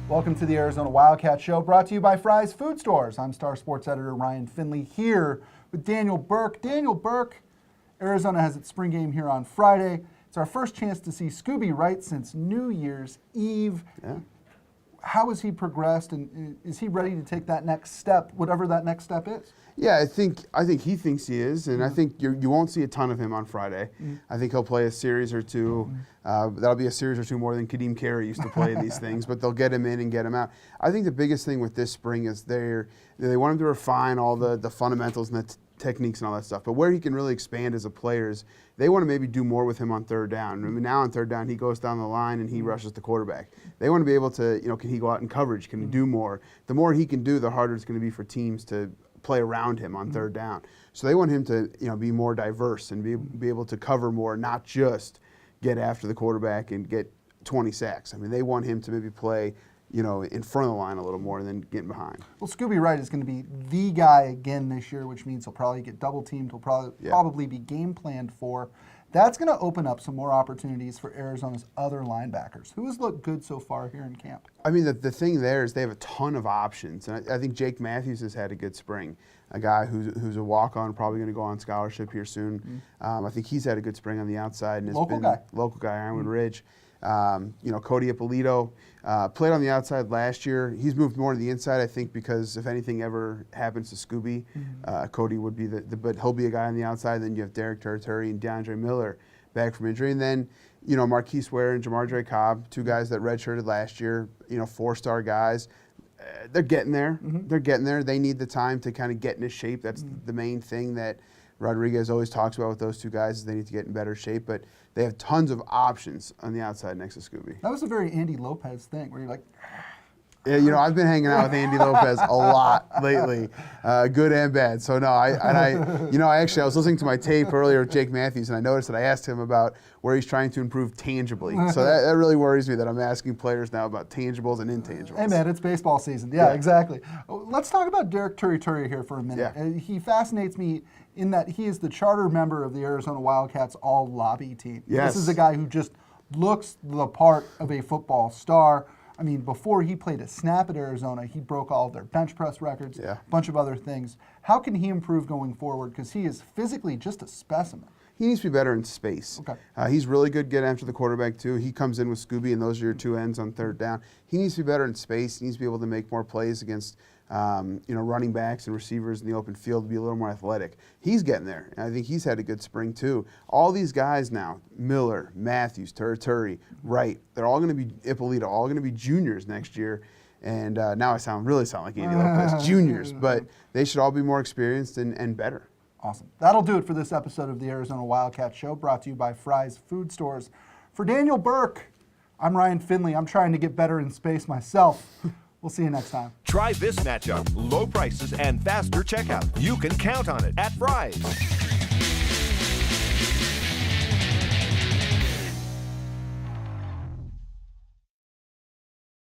Welcome to the Arizona Wildcat Show, brought to you by Fry's Food Stores. I'm Star Sports editor Ryan Finley here with Daniel Burke. Daniel Burke, Arizona has its spring game here on Friday. It's our first chance to see Scooby Wright since New Year's Eve. Yeah. How has he progressed, and is he ready to take that next step, whatever that next step is? Yeah, I think he thinks he is, and I think you won't see a ton of him on Friday. I think he'll play a series or two. That'll be a series or two more than Kadeem Carey used to play these things, but they'll get him in and get him out. I think the biggest thing with this spring is they want him to refine all the fundamentals and the techniques and all that stuff, but where he can really expand as a player is they want to maybe do more with him on third down. I mean, now on third down, he goes down the line and he rushes the quarterback. They want to be able to, can he go out in coverage? Can he do more? The more he can do, the harder it's going to be for teams to play around him on third down. So they want him to, be more diverse and be able to cover more, not just get after the quarterback and get 20 sacks. I mean, they want him to maybe play, in front of the line a little more than getting behind. Well, Scooby Wright is going to be the guy again this year, which means he'll probably get double teamed. He'll probably be game planned for. That's going to open up some more opportunities for Arizona's other linebackers. Who has looked good so far here in camp? I mean, the thing there is they have a ton of options. And I think Jake Matthews has had a good spring, a guy who's a walk-on, probably going to go on scholarship here soon. I think he's had a good spring on the outside. And Local guy, Ironwood Ridge. Cody Ippolito played on the outside last year. He's moved more to the inside, I think, because if anything ever happens to Scooby, Cody would be but he'll be a guy on the outside. Then you have Derek Turturi and DeAndre Miller back from injury. And then, Marquise Ware and Jamar Dre Cobb, two guys that redshirted last year, 4-star guys. They're getting there. They're getting there. They need the time to kind of get into shape. That's the main thing that Rodriguez always talks about with those two guys is they need to get in better shape, but they have tons of options on the outside next to Scooby. That was a very Andy Lopez thing where you're like, yeah, I've been hanging out with Andy Lopez a lot lately, good and bad. So no, I was listening to my tape earlier with Jake Matthews, and I noticed that I asked him about where he's trying to improve tangibly. So that really worries me that I'm asking players now about tangibles and intangibles. Hey man, it's baseball season. Yeah, exactly. Let's talk about Derek Turturi here for a minute. Yeah. He fascinates me in that he is the charter member of the Arizona Wildcats all-lobby team. Yes. This is a guy who just looks the part of a football star. I mean, before he played a snap at Arizona, he broke all of their bench press records, a bunch of other things. How can he improve going forward? Because he is physically just a specimen. He needs to be better in space. Okay. He's really good getting after the quarterback, too. He comes in with Scooby, and those are your two ends on third down. He needs to be better in space. He needs to be able to make more plays against running backs and receivers in the open field, to be a little more athletic. He's getting there, and I think he's had a good spring, too. All these guys now, Miller, Matthews, Turturi, Wright, they're all going to be Ippolito, all going to be juniors next year. And now I really sound like Andy Lopez, juniors, but they should all be more experienced and better. Awesome. That'll do it for this episode of the Arizona Wildcat Show, brought to you by Fry's Food Stores. For Daniel Burke, I'm Ryan Finley. I'm trying to get better in space myself. We'll see you next time. Try this matchup. Low prices and faster checkout. You can count on it at Fry's.